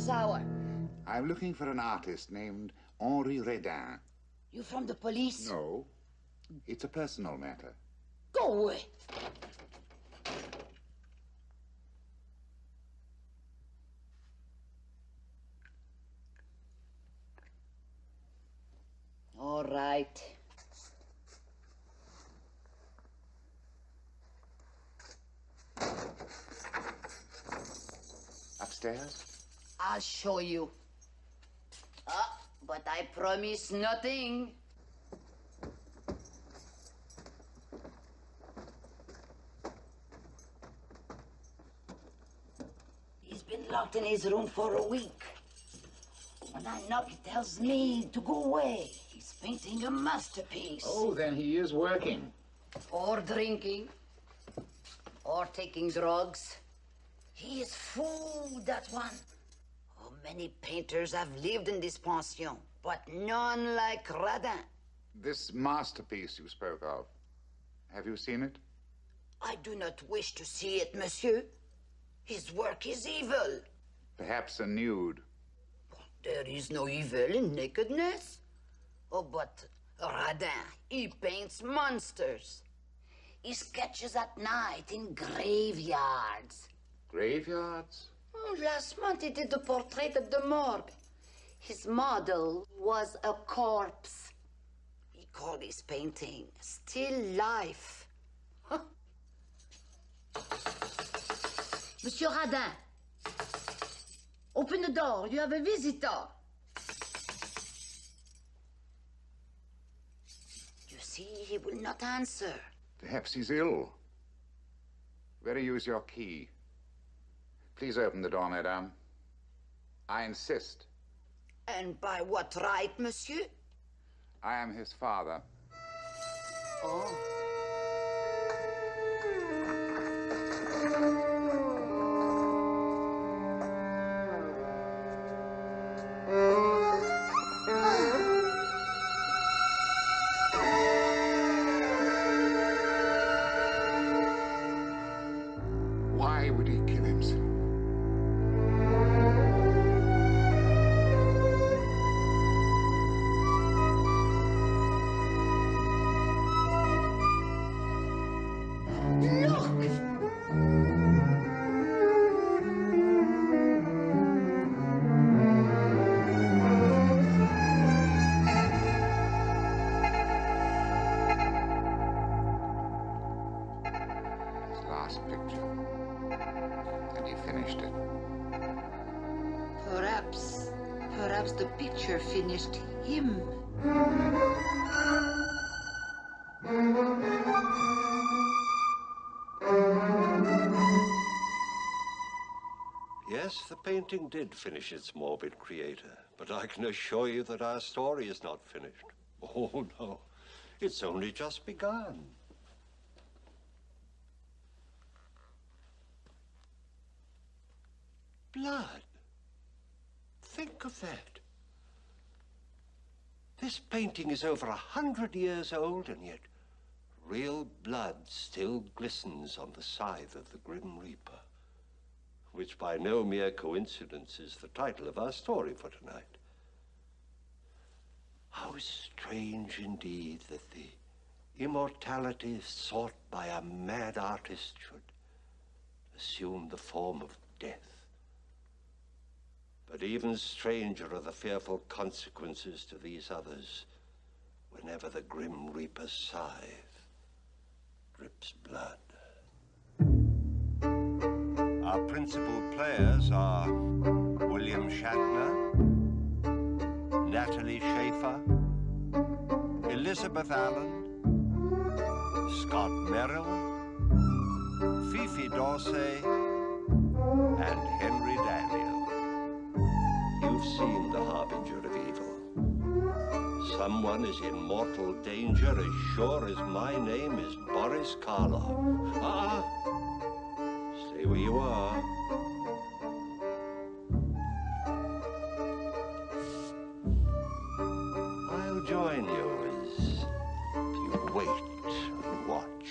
this hour? I'm looking for an artist named Henri Redin. You from the police? No, it's a personal matter. Go away. All right. Upstairs? I'll show you. But I promise nothing. He's been locked in his room for a week. When I knock, he tells me to go away. He's painting a masterpiece. Oh, then he is working. Or drinking. Or taking drugs. He is fool, that one. Oh, many painters have lived in this pension, but none like Rodin. This masterpiece you spoke of, have you seen it? I do not wish to see it, monsieur. His work is evil. Perhaps a nude. There is no evil in nakedness. Oh, but Rodin, he paints monsters. He sketches at night in graveyards. Graveyards? Oh, last month he did the portrait at the morgue. His model was a corpse. He called his painting Still Life. Huh. Monsieur Rodin, open the door. You have a visitor. You see, he will not answer. Perhaps he's ill. Better use your key. Please open the door, madame. I insist. And by what right, monsieur? I am his father. Oh. Why would he kill himself? Perhaps the picture finished him. Yes, the painting did finish its morbid creator, but I can assure you that our story is not finished. Oh, no. It's only just begun. Blood. Think of that. This painting is over 100 years old, and yet real blood still glistens on the scythe of the Grim Reaper, which by no mere coincidence is the title of our story for tonight. How strange indeed that the immortality sought by a mad artist should assume the form of death. But even stranger are the fearful consequences to these others whenever the Grim Reaper's scythe drips blood. Our principal players are William Shatner, Natalie Schaefer, Elizabeth Allen, Scott Merrill, Fifi Dorsey, and Henry Daniel. You've seen the harbinger of evil. Someone is in mortal danger as sure as my name is Boris Karloff. Stay where you are. I'll join you as you wait and watch.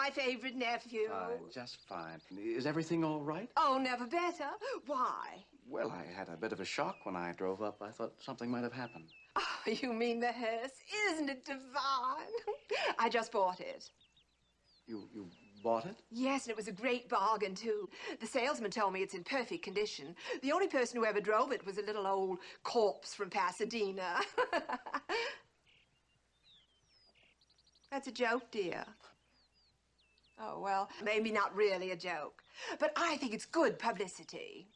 my favorite nephew? Fine, just fine. Is everything all right? Oh, never better. Why? Well, I had a bit of a shock when I drove up. I thought something might have happened. Oh, you mean the hearse? Isn't it divine? I just bought it. You bought it? Yes, and it was a great bargain, too. The salesman told me it's in perfect condition. The only person who ever drove it was a little old corpse from Pasadena. That's a joke, dear. Oh, well, maybe not really a joke. But I think it's good publicity.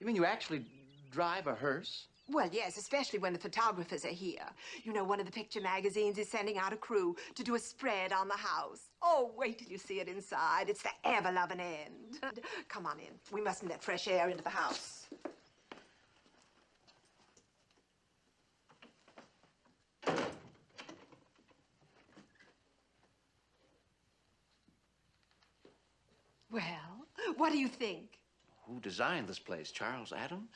You mean you actually drive a hearse? Well, yes, especially when the photographers are here. You know, one of the picture magazines is sending out a crew to do a spread on the house. Oh, wait till you see it inside. It's the ever-loving end. Come on in. We mustn't let fresh air into the house. Well, what do you think? Who designed this place? Charles Adams?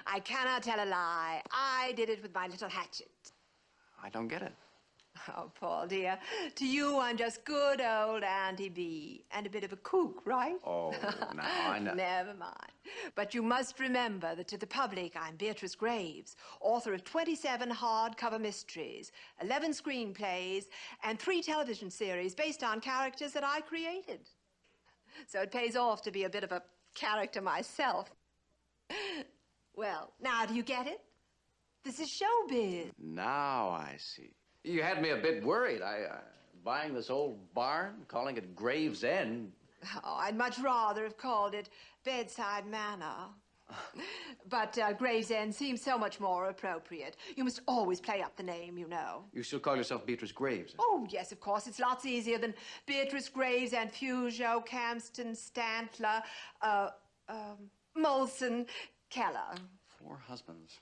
I cannot tell a lie. I did it with my little hatchet. I don't get it. Oh, Paul, dear. To you, I'm just good old Auntie B. And a bit of a kook, right? Oh, now I know. Never mind. But you must remember that to the public, I'm Beatrice Graves, author of 27 hardcover mysteries, 11 screenplays, and 3 television series based on characters that I created. So it pays off to be a bit of a character myself. Well, now do you get it? This is showbiz. Now I see. You had me a bit worried. Buying this old barn, calling it Gravesend. Oh, I'd much rather have called it Bedside Manor. But Gravesend seems so much more appropriate. You must always play up the name, you know. You still call yourself Beatrice Graves? Oh, yes, of course. It's lots easier than Beatrice Graves and Fugio, Camston, Stantler, Molson, Keller. 4 husbands.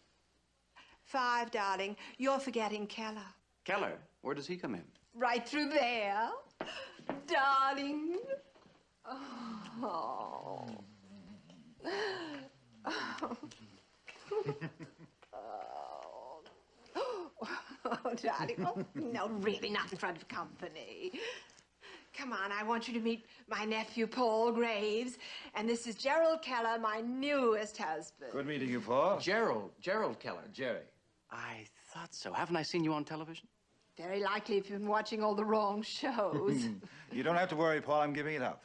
5, darling. You're forgetting Keller. Keller? Where does he come in? Right through there. Darling. Oh. Oh, darling. Oh, no, really, not in front of company. Come on, I want you to meet my nephew, Paul Graves. And this is Gerald Keller, my newest husband. Good meeting you, Paul. Gerald Keller. Jerry. I thought so. Haven't I seen you on television? Very likely if you've been watching all the wrong shows. You don't have to worry, Paul. I'm giving it up.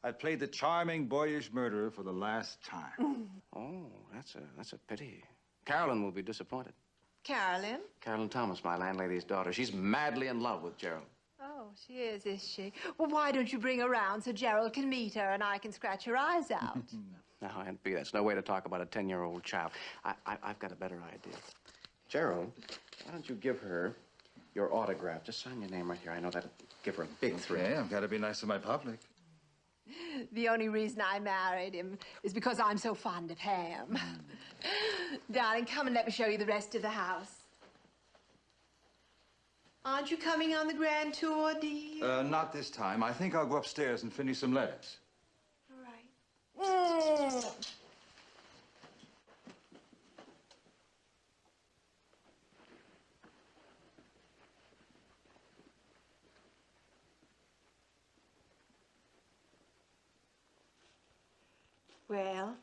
I played the charming, boyish murderer for the last time. Oh, that's a pity. Carolyn will be disappointed. Carolyn? Carolyn Thomas, my landlady's daughter. She's madly in love with Gerald. Oh, she is she? Well, why don't you bring her around so Gerald can meet her and I can scratch her eyes out? No, Aunt B, that's no way to talk about a 10-year-old child. I've got a better idea. Gerald, why don't you give her your autograph? Just sign your name right here. I know that'll give her a big thrill. Okay, I've got to be nice to my public. The only reason I married him is because I'm so fond of ham. Darling, come and let me show you the rest of the house. Aren't you coming on the grand tour, dear? Not this time. I think I'll go upstairs and finish some letters. All right. Well,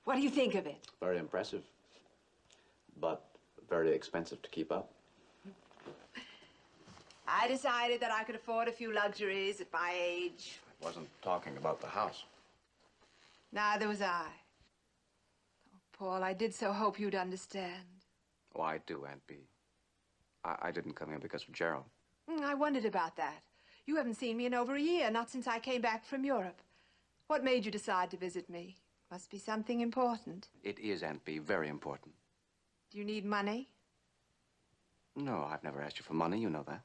what do you think of it? Very impressive, but very expensive to keep up. I decided that I could afford a few luxuries at my age. I wasn't talking about the house. Neither was I. Oh, Paul, I did so hope you'd understand. Oh, I do, Aunt B. I didn't come here because of Gerald. I wondered about that. You haven't seen me in over a year, not since I came back from Europe. What made you decide to visit me? Must be something important. It is, Aunt B, very important. Do you need money? No, I've never asked you for money, you know that.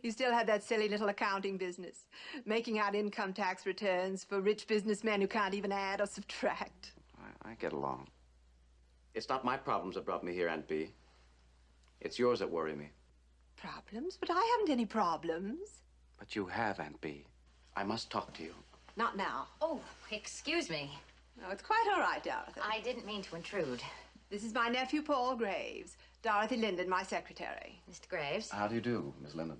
You still have that silly little accounting business, making out income tax returns for rich businessmen who can't even add or subtract. I get along. It's not my problems that brought me here, Aunt B. It's yours that worry me. Problems? But I haven't any problems. But you have, Aunt B. I must talk to you. Not now. Oh, excuse me. No, it's quite all right, Dorothy. I didn't mean to intrude. This is my nephew, Paul Graves. Dorothy Linden, my secretary. Mr. Graves? How do you do, Miss Linden?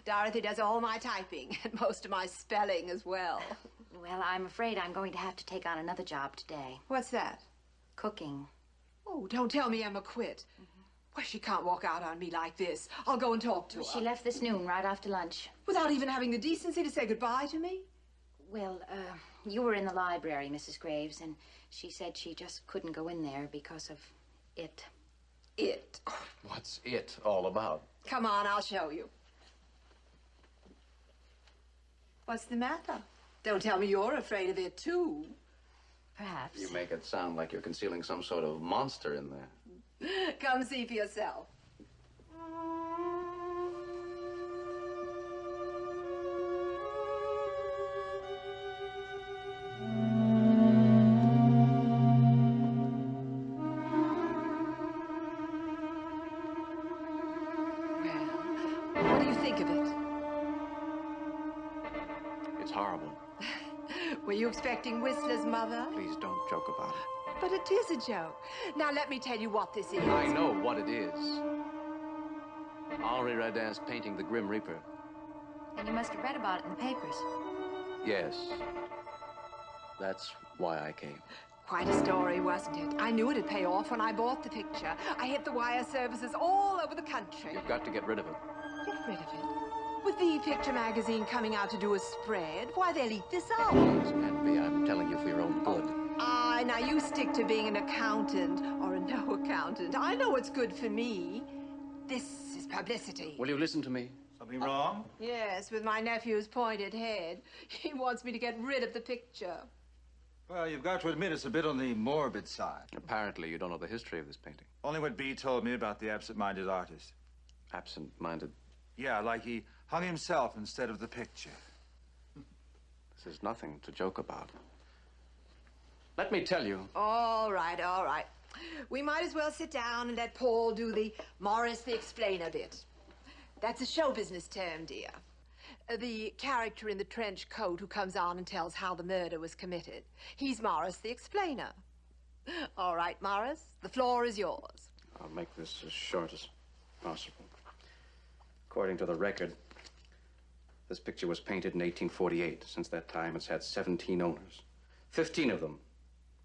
Dorothy does all my typing and most of my spelling as well. Well, I'm afraid I'm going to have to take on another job today. What's that? Cooking. Oh, don't tell me Emma quit. Why, she can't walk out on me like this. I'll go and talk to her. She left this noon, right after lunch. Without even having the decency to say goodbye to me? Well, you were in the library, Mrs. Graves, and she said she just couldn't go in there because of it. It? What's it all about? Come on, I'll show you. What's the matter? Don't tell me you're afraid of it, too. Perhaps. You make it sound like you're concealing some sort of monster in there. Come see for yourself. Well, what do you think of it? It's horrible. Were you expecting Whistler's mother? Please don't joke about it. But it is a joke. Now, let me tell you what this is. I know what it is. Henri Rodin's painting The Grim Reaper. And you must have read about it in the papers. Yes. That's why I came. Quite a story, wasn't it? I knew it'd pay off when I bought the picture. I hit the wire services all over the country. You've got to get rid of it. Get rid of it? With the picture magazine coming out to do a spread, why, they'll eat this up. Please, Canby, I'm telling you for your own good. Now you stick to being an accountant or a no accountant. I know what's good for me. This is publicity. Will you listen to me? Something wrong? Yes, with my nephew's pointed head. He wants me to get rid of the picture. Well, you've got to admit it's a bit on the morbid side. Apparently, you don't know the history of this painting. Only what Bea told me about the absent-minded artist. Absent-minded? Yeah, like he hung himself instead of the picture. This is nothing to joke about. Let me tell you. All right, all right. We might as well sit down and let Paul do the Morris the Explainer bit. That's a show business term, dear. The character in the trench coat who comes on and tells how the murder was committed. He's Morris the Explainer. All right, Morris, the floor is yours. I'll make this as short as possible. According to the record, this picture was painted in 1848. Since that time, it's had 17 owners. 15 of them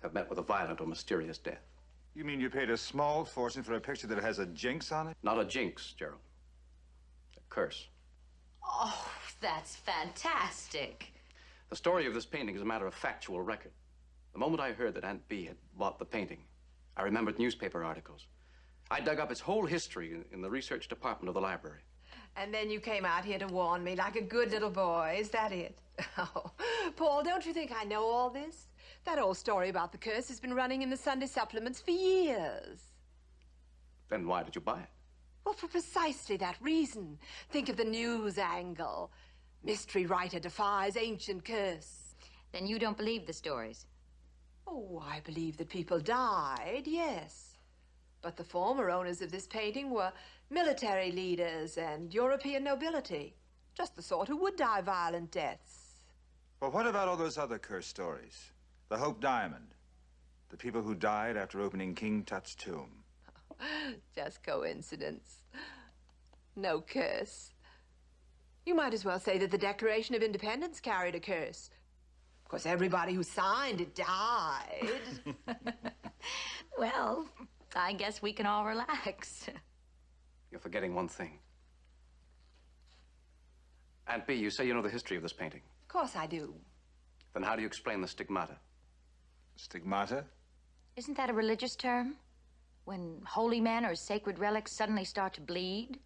have met with a violent or mysterious death. You mean you paid a small fortune for a picture that has a jinx on it? Not a jinx, Gerald. A curse. Oh, that's fantastic. The story of this painting is a matter of factual record. The moment I heard that Aunt Bea had bought the painting, I remembered newspaper articles. I dug up its whole history in the research department of the library. And then you came out here to warn me like a good little boy. Is that it? Oh, Paul, don't you think I know all this? That old story about the curse has been running in the Sunday supplements for years. Then why did you buy it? Well, for precisely that reason. Think of the news angle. Mystery writer defies ancient curse. Then you don't believe the stories? Oh, I believe that people died, yes. But the former owners of this painting were military leaders and European nobility. Just the sort who would die violent deaths. Well, what about all those other curse stories? The Hope Diamond. The people who died after opening King Tut's tomb. Just coincidence. No curse. You might as well say that the Declaration of Independence carried a curse. Of course, everybody who signed it died. Well, I guess we can all relax. You're forgetting one thing. Aunt Bea, you say you know the history of this painting. Of course I do. Then how do you explain the stigmata? Stigmata? Isn't that a religious term? When holy men or sacred relics suddenly start to bleed?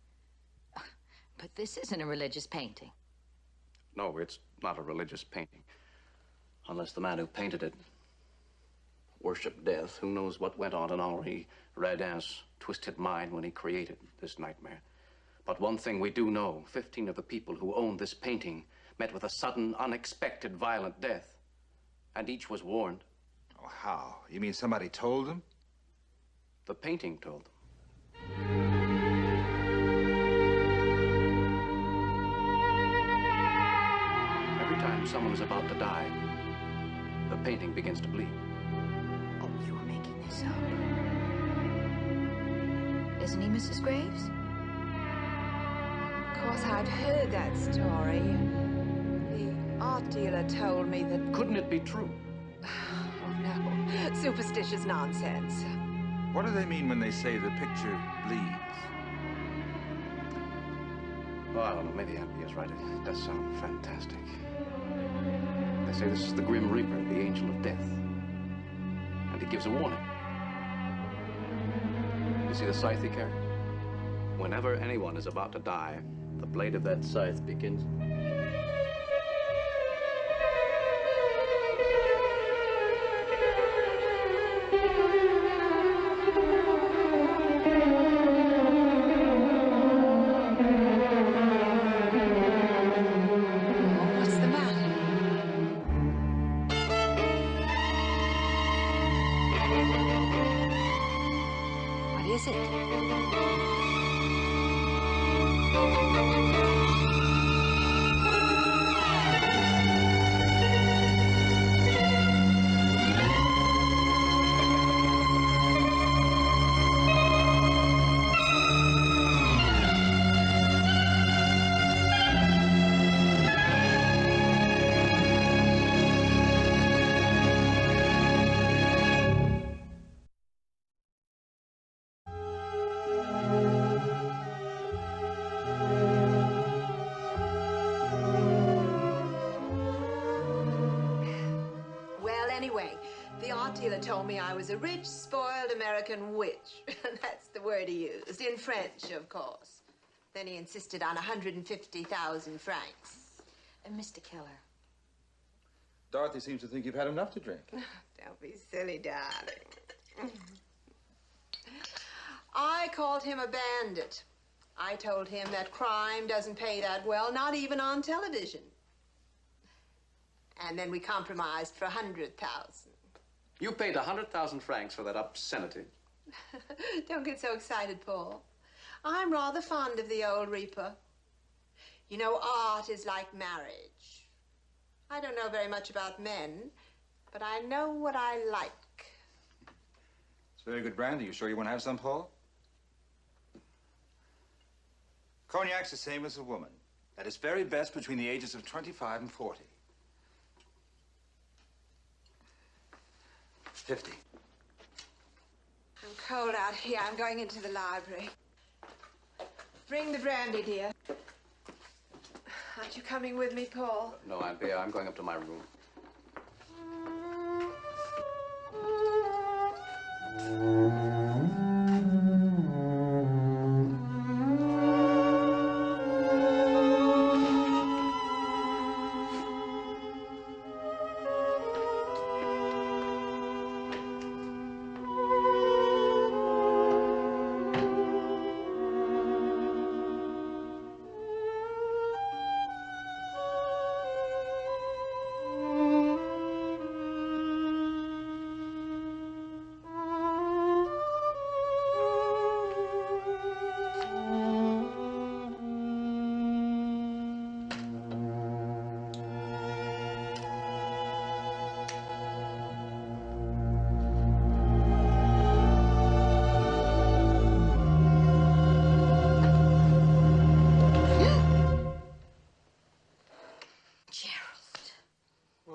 But this isn't a religious painting. No, it's not a religious painting. Unless the man who painted it worshipped death. Who knows what went on in Henri Rodin's twisted mind when he created this nightmare. But one thing we do know, 15 of the people who owned this painting met with a sudden, unexpected, violent death. And each was warned. Oh, how? You mean somebody told them? The painting told them. Every time someone is about to die, the painting begins to bleed. Oh, you're making this up. Isn't he, Mrs. Graves? Of course, I've heard that story. The art dealer told me that... Couldn't it be true? Oh, no. Superstitious nonsense. What do they mean when they say the picture bleeds? Oh, I don't know. Maybe Aunt Bea's right. It does sound fantastic. They say this is the Grim Reaper, the Angel of Death. And he gives a warning. You see the scythe he carried? Whenever anyone is about to die, the blade of that scythe begins... Told me I was a rich, spoiled American witch. That's the word he used, in French, of course. Then he insisted on 150,000 francs. Mr. Keller. Dorothy seems to think you've had enough to drink. Don't be silly, darling. I called him a bandit. I told him that crime doesn't pay that well, not even on television. And then we compromised for 100,000. You paid 100,000 francs for that obscenity. Don't get so excited, Paul. I'm rather fond of the old Reaper. You know, art is like marriage. I don't know very much about men, but I know what I like. It's very good brandy. You sure you want to have some, Paul? Cognac's the same as a woman. At its very best between the ages of 25 and 40. 50. I'm cold out here. I'm going into the library. Bring the brandy, dear. Aren't you coming with me, Paul? No, Aunt Bea, I'm going up to my room.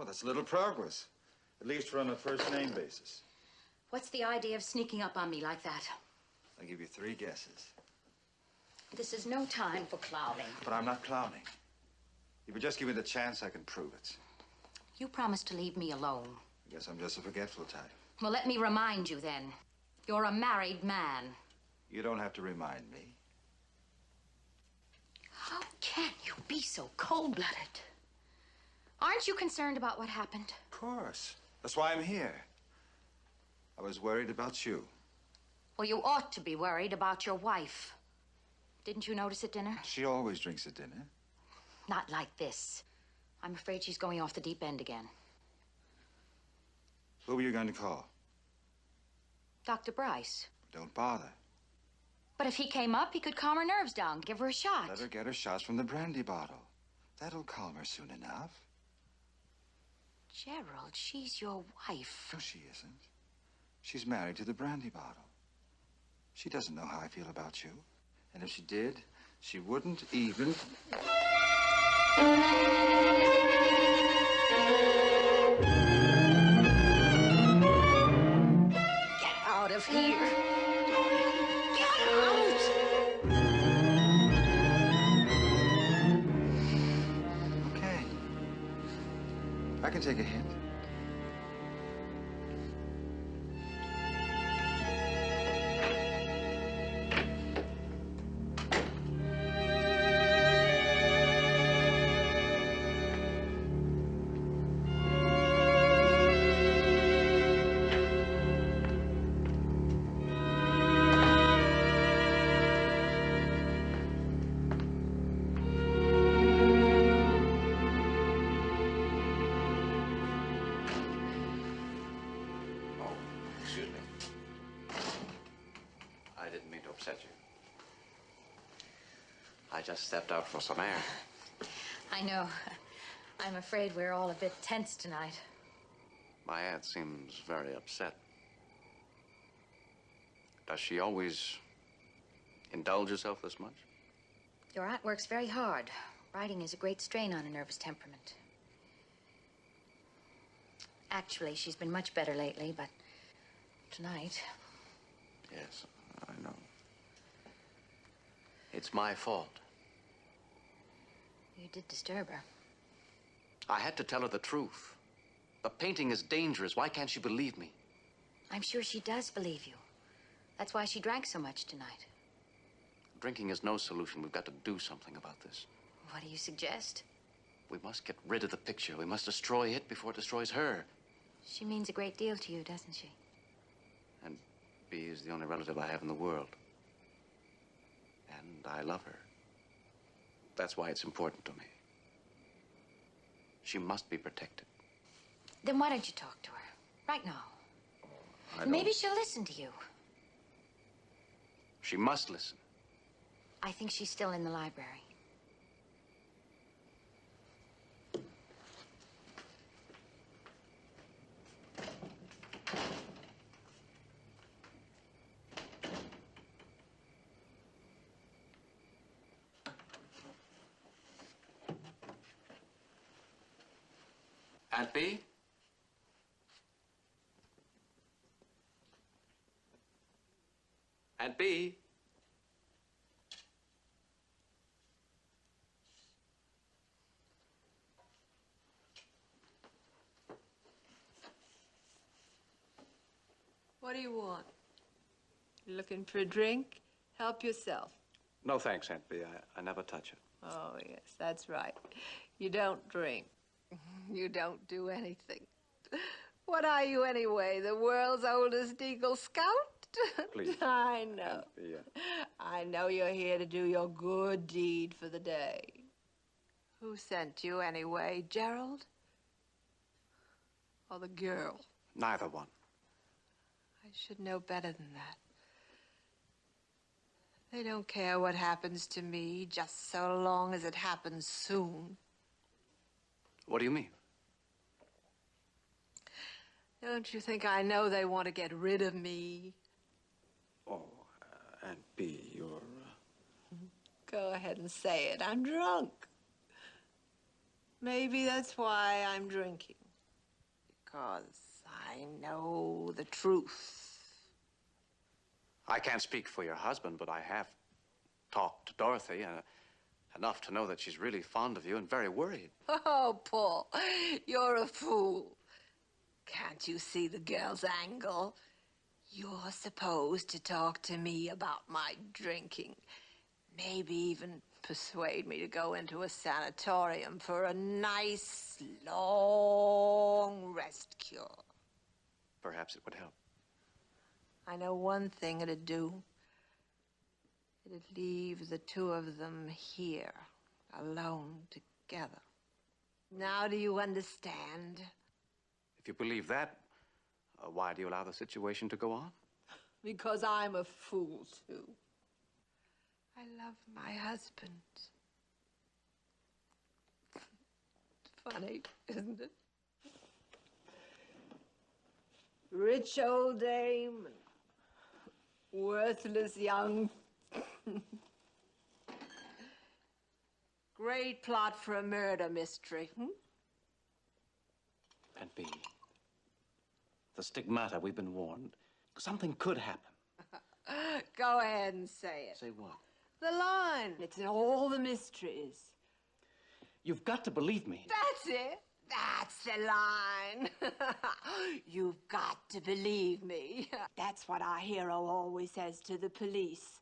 That's little progress. At least we're on a first-name basis. What's the idea of sneaking up on me like that? I'll give you 3 guesses. This is no time for clowning. But I'm not clowning. If you just give me the chance, I can prove it. You promised to leave me alone. I guess I'm just a forgetful type. Well, let me remind you then. You're a married man. You don't have to remind me. How can you be so cold-blooded? Aren't you concerned about what happened? Of course. That's why I'm here. I was worried about you. Well, you ought to be worried about your wife. Didn't you notice at dinner? She always drinks at dinner. Not like this. I'm afraid she's going off the deep end again. Who were you going to call? Dr. Bryce. Don't bother. But if he came up, he could calm her nerves down, give her a shot. Let her get her shots from the brandy bottle. That'll calm her soon enough. Gerald, she's your wife. No, she isn't. She's married to the brandy bottle. She doesn't know how I feel about you. And if she did, She wouldn't even... Get out of here. Get out! Okay. I can take a hint. I just stepped out for some air. I know. I'm afraid we're all a bit tense tonight. My aunt seems very upset. Does she always indulge herself this much? Your aunt works very hard. Writing is a great strain on a nervous temperament. Actually, she's been much better lately, but tonight... Yes, I know. It's my fault. You did disturb her. I had to tell her the truth. The painting is dangerous. Why can't she believe me? I'm sure she does believe you. That's why she drank so much tonight. Drinking is no solution. We've got to do something about this. What do you suggest? We must get rid of the picture. We must destroy it before it destroys her. She means a great deal to you, doesn't she? And B is the only relative I have in the world. And I love her. That's why it's important to me. She must be protected. Then why don't you talk to her? Right now. Maybe she'll listen to you. She must listen. I think she's still in the library. Aunt B? Aunt B? What do you want? You looking for a drink? Help yourself. No, thanks, Aunt B. I never touch it. Oh, yes, that's right. You don't drink. You don't do anything. What are you anyway, the world's oldest Eagle Scout? Please. I know. Aunt B, I know you're here to do your good deed for the day. Who sent you anyway, Gerald? Or the girl? Neither one. I should know better than that. They don't care what happens to me, just so long as it happens soon. What do you mean? Don't you think I know they want to get rid of me? Oh, Aunt B, you're... Go ahead and say it. I'm drunk. Maybe that's why I'm drinking. Because I know the truth. I can't speak for your husband, but I have talked to Dorothy, enough to know that she's really fond of you and very worried. Oh, Paul, you're a fool. Can't you see the girl's angle? You're supposed to talk to me about my drinking. Maybe even persuade me to go into a sanatorium for a nice, long rest cure. Perhaps it would help. I know one thing it'd do. It'd leave the two of them here, alone together. Now do you understand? If you believe that, why do you allow the situation to go on? Because I'm a fool, too. I love my husband. Funny, isn't it? Rich old dame, worthless young... Great plot for a murder mystery, And B, the stigmata, we've been warned. Something could happen. Go ahead and say it. Say what? The line. It's in all the mysteries. You've got to believe me. That's it. That's the line. You've got to believe me. That's what our hero always says to the police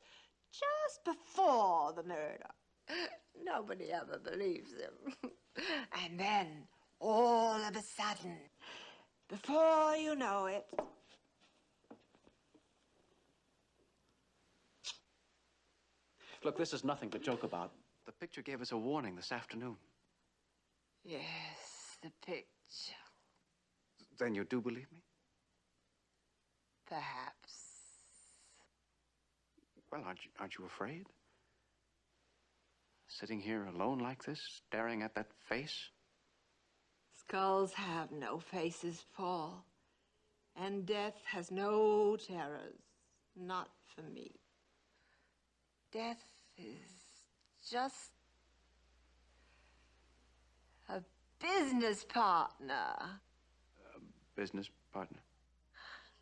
just before the murder. Nobody ever believes him. And then, all of a sudden, before you know it... Look, this is nothing to joke about. The picture gave us a warning this afternoon. Yes, the picture. Then you do believe me? Perhaps. Well, aren't you afraid? Sitting here alone like this, staring at that face? Skulls have no faces, Paul. And death has no terrors. Not for me. Death is just a business partner. A business partner?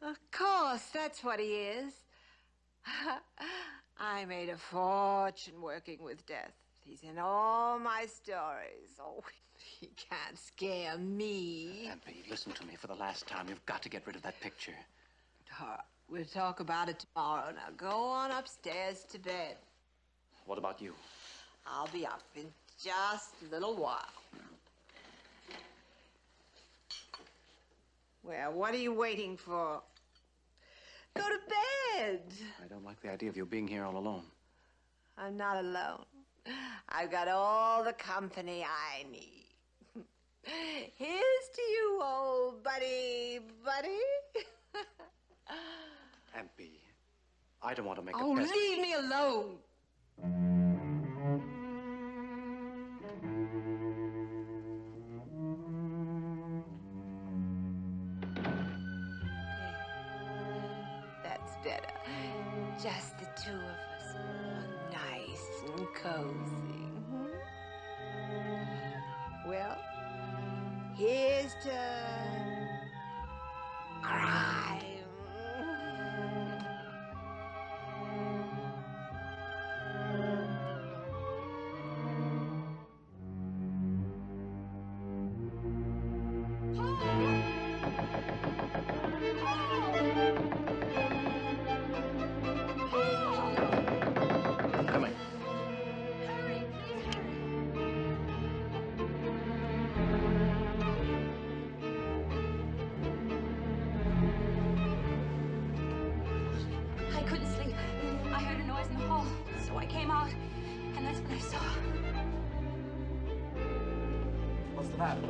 Of course, that's what he is. I made a fortune working with death. He's in all my stories. Oh, he can't scare me. Abby, listen to me for the last time. You've got to get rid of that picture. We'll talk about it tomorrow. Now go on upstairs to bed. What about you? I'll be up in just a little while. Well, what are you waiting for? Go to bed. I don't like the idea of you being here all alone. I'm not alone. I've got all the company I need. Here's to you, old buddy. Abby, I don't want to make a Oh, mess. leave me alone. That's better. Just the two of us. Nice and cozy. Well, here's to crime. Coming. I couldn't sleep. I heard a noise in the hall, so I came out, and that's when I saw. What's the matter?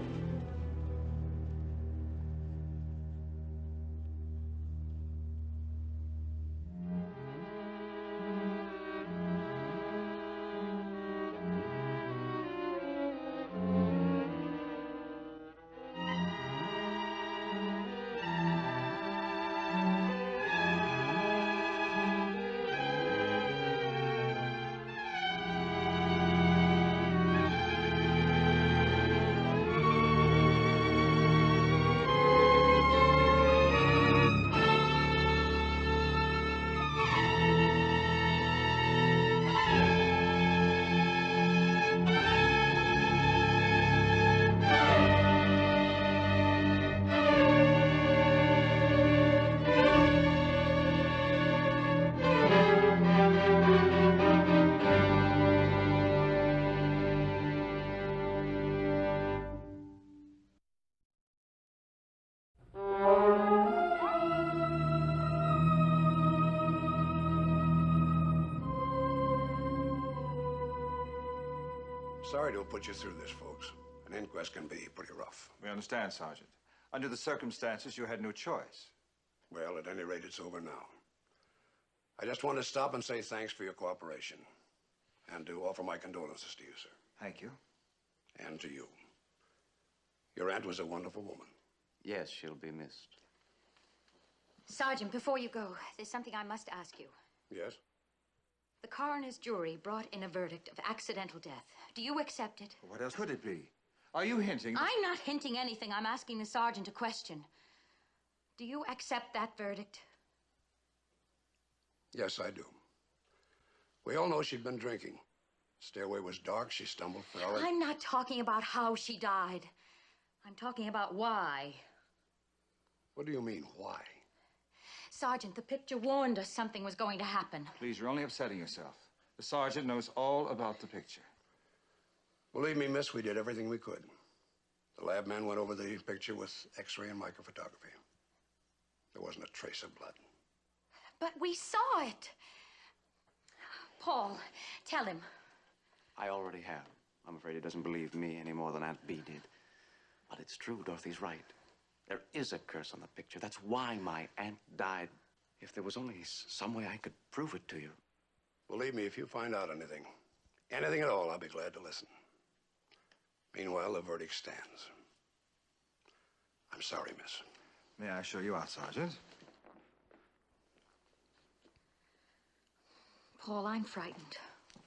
Sorry to have put you through this, folks. An inquest can be pretty rough. We understand, Sergeant. Under the circumstances, you had no choice. Well, at any rate, it's over now. I just want to stop and say thanks for your cooperation. And to offer my condolences to you, sir. Thank you. And to you. Your aunt was a wonderful woman. Yes, she'll be missed. Sergeant, before you go, there's something I must ask you. Yes? The coroner's jury brought in a verdict of accidental death. Do you accept it? What else could it be? Are you hinting? I'm not hinting anything. I'm asking the sergeant a question. Do you accept that verdict? Yes, I do. We all know she'd been drinking. Stairway was dark. She stumbled, fell. I'm not talking about how she died. I'm talking about why. What do you mean, why? Sergeant, the picture warned us something was going to happen. Please, you're only upsetting yourself. The sergeant knows all about the picture. Believe me, miss, we did everything we could. The lab man went over the picture with X-ray and microphotography. There wasn't a trace of blood. But we saw it. Paul, tell him. I already have. I'm afraid he doesn't believe me any more than Aunt Bee did. But it's true, Dorothy's right. There is a curse on the picture. That's why my aunt died. If there was only some way I could prove it to you. Believe me, if you find out anything at all, I'll be glad to listen. Meanwhile, the verdict stands. I'm sorry, miss. May I show you out, Sergeant? Paul, I'm frightened.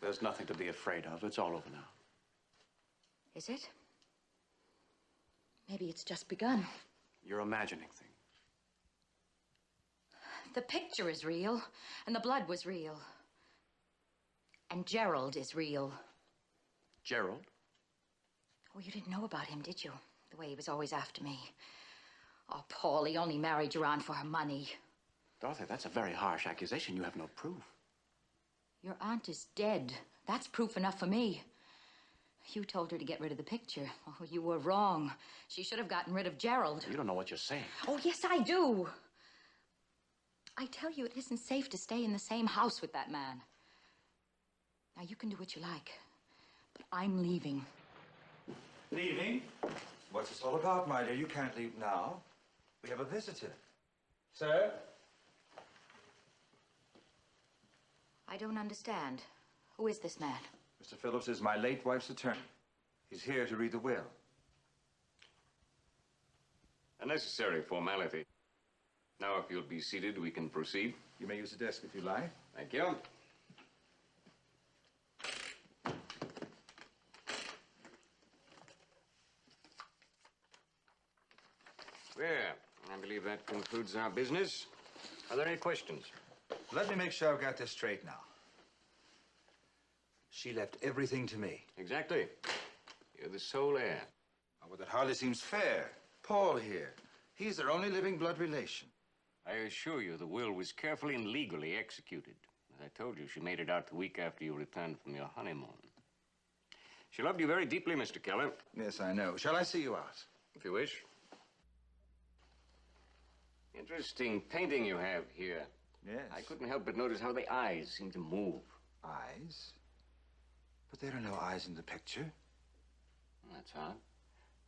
There's nothing to be afraid of. It's all over now. Is it? Maybe it's just begun. You're imagining things. The picture is real, and the blood was real. And Gerald is real. Gerald? Oh, you didn't know about him, did you? The way he was always after me. Oh, Paul, he only married your aunt for her money. Dorothy, that's a very harsh accusation. You have no proof. Your aunt is dead. That's proof enough for me. You told her to get rid of the picture. Oh, you were wrong. She should have gotten rid of Gerald. You don't know what you're saying. Oh, yes, I do. I tell you, it isn't safe to stay in the same house with that man. Now, you can do what you like, but I'm leaving. Leaving? What's this all about, my dear? You can't leave now. We have a visitor. Sir? I don't understand. Who is this man? Mr. Phillips is my late wife's attorney. He's here to read the will. A necessary formality. Now, if you'll be seated, we can proceed. You may use the desk if you like. Thank you. Well, I believe that concludes our business. Are there any questions? Let me make sure I've got this straight now. She left everything to me. Exactly. You're the sole heir. Oh, well, that hardly seems fair. Paul here. He's their only living blood relation. I assure you the will was carefully and legally executed. As I told you, she made it out the week after you returned from your honeymoon. She loved you very deeply, Mr. Keller. Yes, I know. Shall I see you out? If you wish. Interesting painting you have here. Yes. I couldn't help but notice how the eyes seem to move. Eyes? But there are no eyes in the picture. That's odd.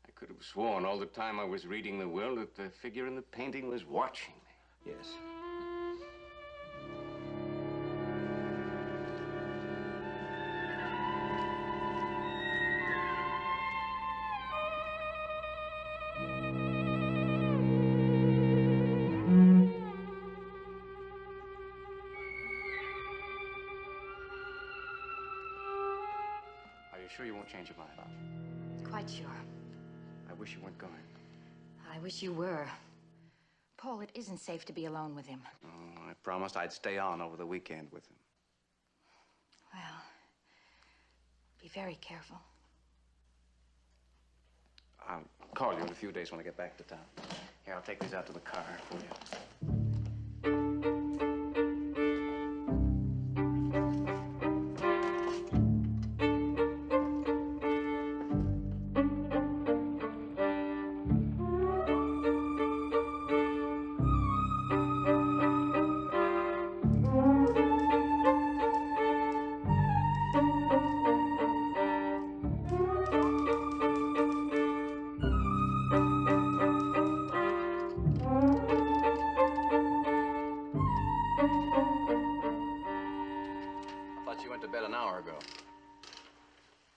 I could have sworn all the time I was reading the will that the figure in the painting was watching me. Yes. Sure you won't change your mind? Quite sure. I wish you weren't going. I wish you were. Paul, it isn't safe to be alone with him. Oh, I promised I'd stay on over the weekend with him. Well, be very careful. I'll call you in a few days when I get back to town. Here, I'll take these out to the car for you.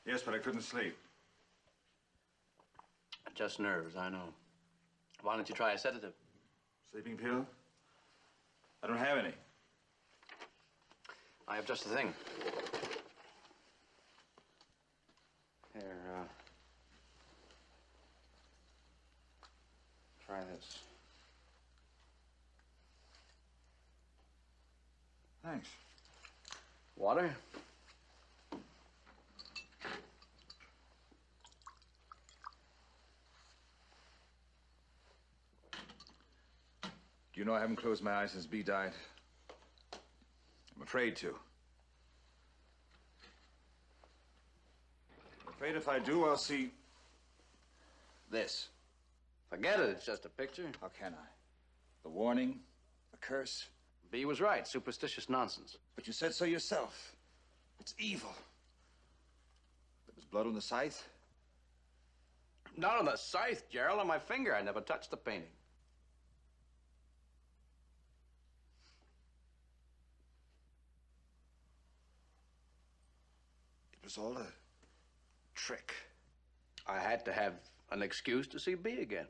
Yes, but I couldn't sleep. Just nerves, I know. Why don't you try a sedative? Sleeping pill? I don't have any. I have just the thing. Here, try this. Thanks. Water? Do you know I haven't closed my eyes since B died? I'm afraid to. I'm afraid if I do, I'll see this. Forget it, it's just a picture. How can I? The warning, the curse. B was right, superstitious nonsense. But you said so yourself. It's evil. There was blood on the scythe. Not on the scythe, Gerald, on my finger. I never touched the painting. It was all a trick. I had to have an excuse to see B again.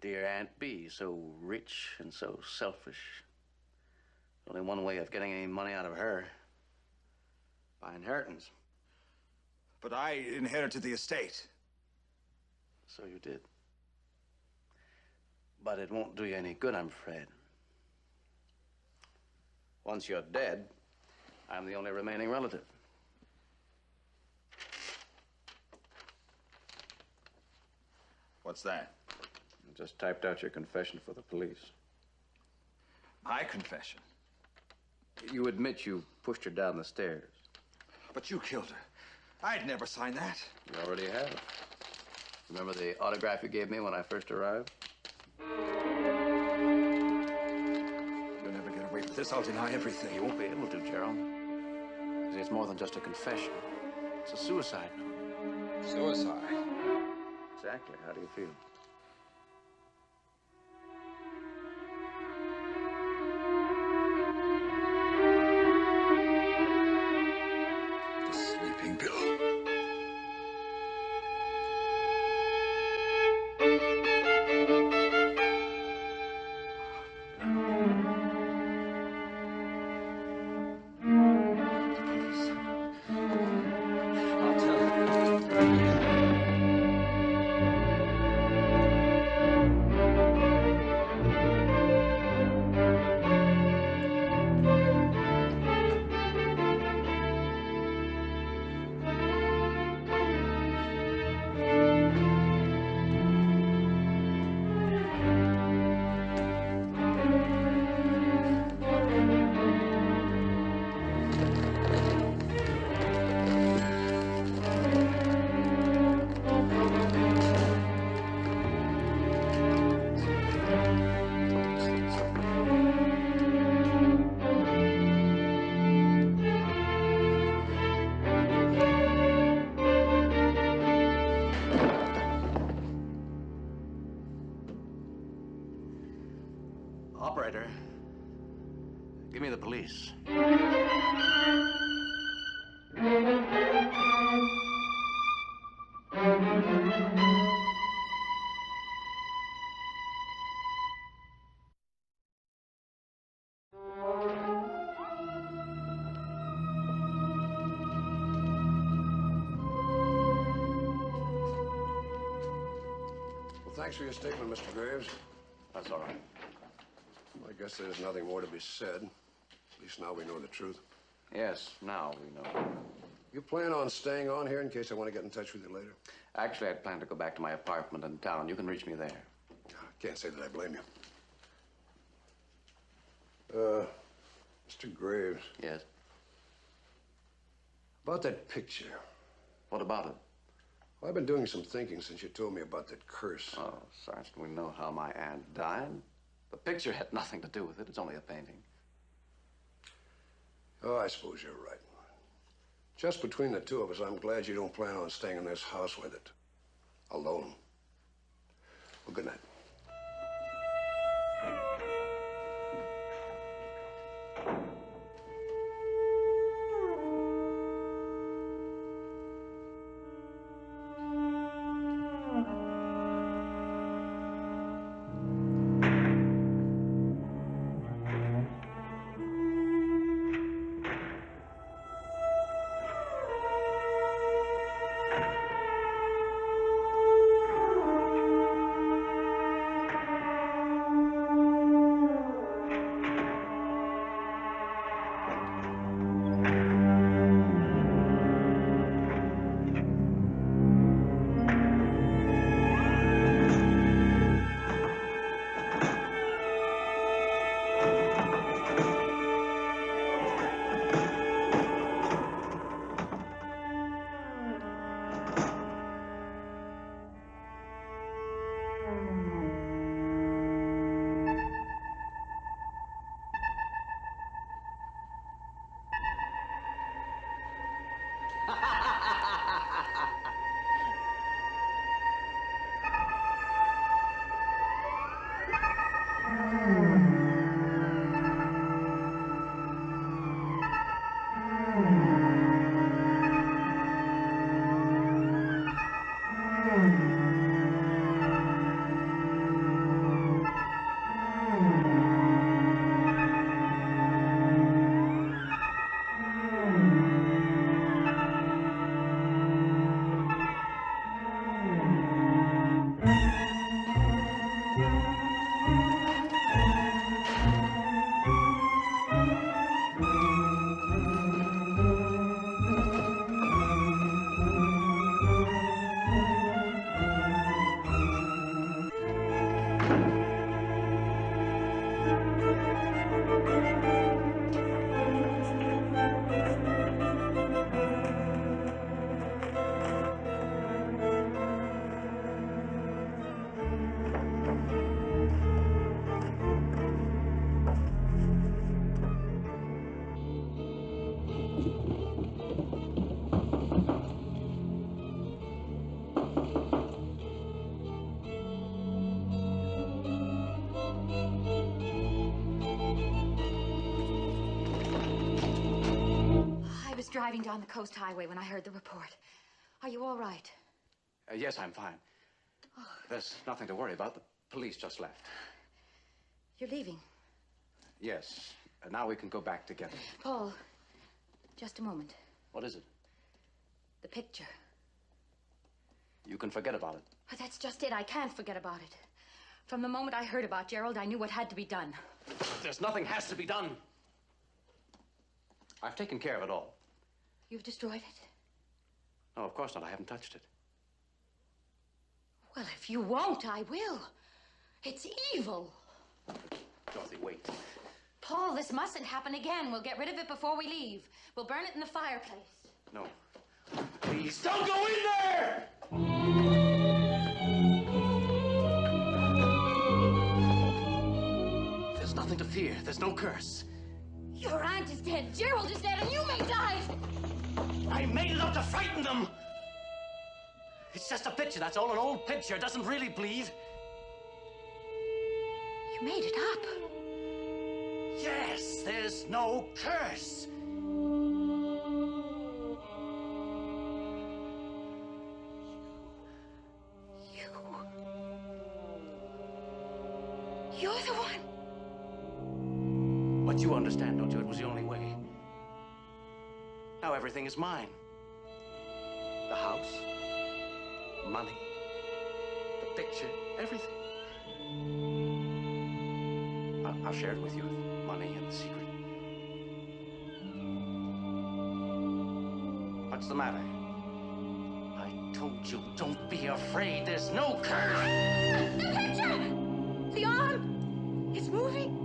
Dear Aunt B, so rich and so selfish. Only one way of getting any money out of her. By inheritance. But I inherited the estate. So you did. But it won't do you any good, I'm afraid. Once you're dead, I'm the only remaining relative. What's that? I just typed out your confession for the police. My confession? You admit you pushed her down the stairs. But you killed her. I'd never sign that. You already have. Remember the autograph you gave me when I first arrived? You'll never get away with this. I'll deny everything. You won't be able to, Gerald. Because it's more than just a confession. It's a suicide note. Suicide? Exactly. How do you feel? The sleeping pill. Operator, give me the police. Well, thanks for your statement, Mr. Graves. That's all right. I guess there's nothing more to be said. At least now we know the truth. Yes, now we know. You plan on staying on here in case I want to get in touch with you later? Actually, I'd planned to go back to my apartment in town. You can reach me there. I can't say that I blame you. Mr. Graves. Yes? About that picture. What about it? Well, I've been doing some thinking since you told me about that curse. Oh, Sergeant, we know how my aunt died. The picture had nothing to do with it. It's only a painting. Oh, I suppose you're right. Just between the two of us, I'm glad you don't plan on staying in this house with it. Alone. Well, good night. driving down the coast highway when I heard the report. Are you all right? Yes, I'm fine. There's nothing to worry about. The police just left. You're leaving? Yes. Now we can go back together. Paul, just a moment. What is it? The picture. You can forget about it. But that's just it. I can't forget about it. From the moment I heard about Gerald, I knew what had to be done. There's nothing has to be done. I've taken care of it all. You've destroyed it? No, of course not. I haven't touched it. Well, if you won't, I will. It's evil. Dorothy, wait. Paul, this mustn't happen again. We'll get rid of it before we leave. We'll burn it in the fireplace. No. Please, don't go in there! There's nothing to fear. There's no curse. Your aunt is dead, Gerald is dead, and you may die! I made it up to frighten them! It's just a picture, that's all. An old picture. It doesn't really bleed. You made it up? Yes, there's no curse. You're the one. But you understand, don't you? It was the only way. Now everything is mine. The house, money, the picture, everything. I'll share it with you, the money and the secret. What's the matter? I told you, don't be afraid. There's no curse. The picture! The arm! It's moving.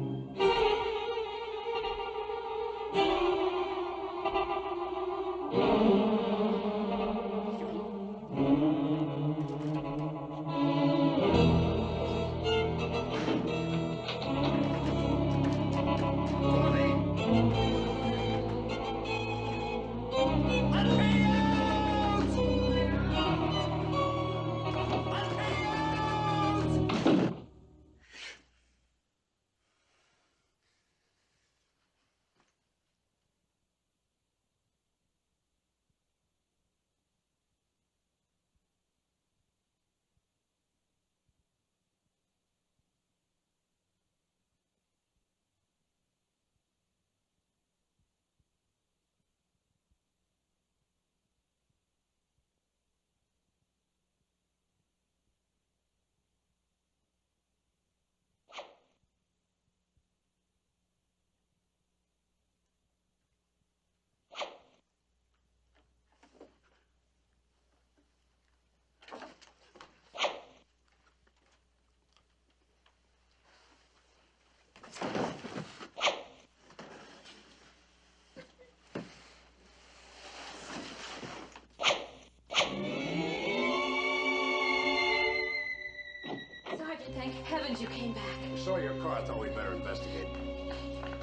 Thank heavens you came back. I saw your car. I thought we'd better investigate.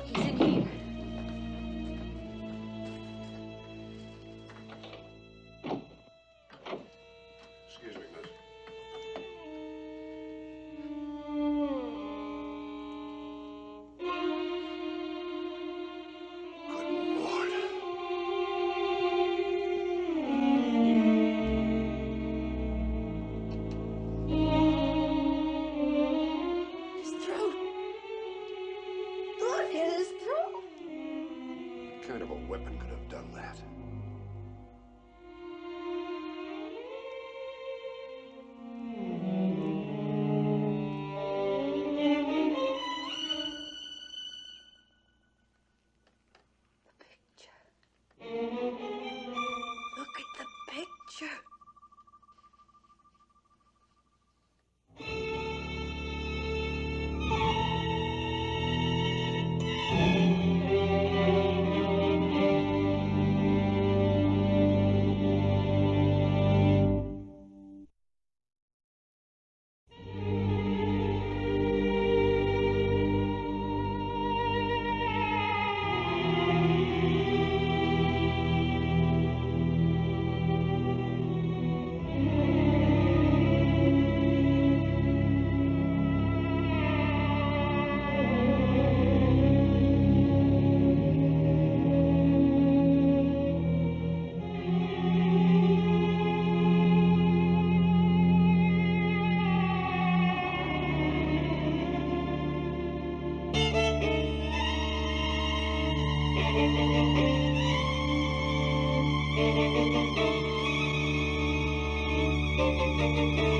He's in here. Excuse me, miss. Good Lord. His throat. Look at his throat. Thank you.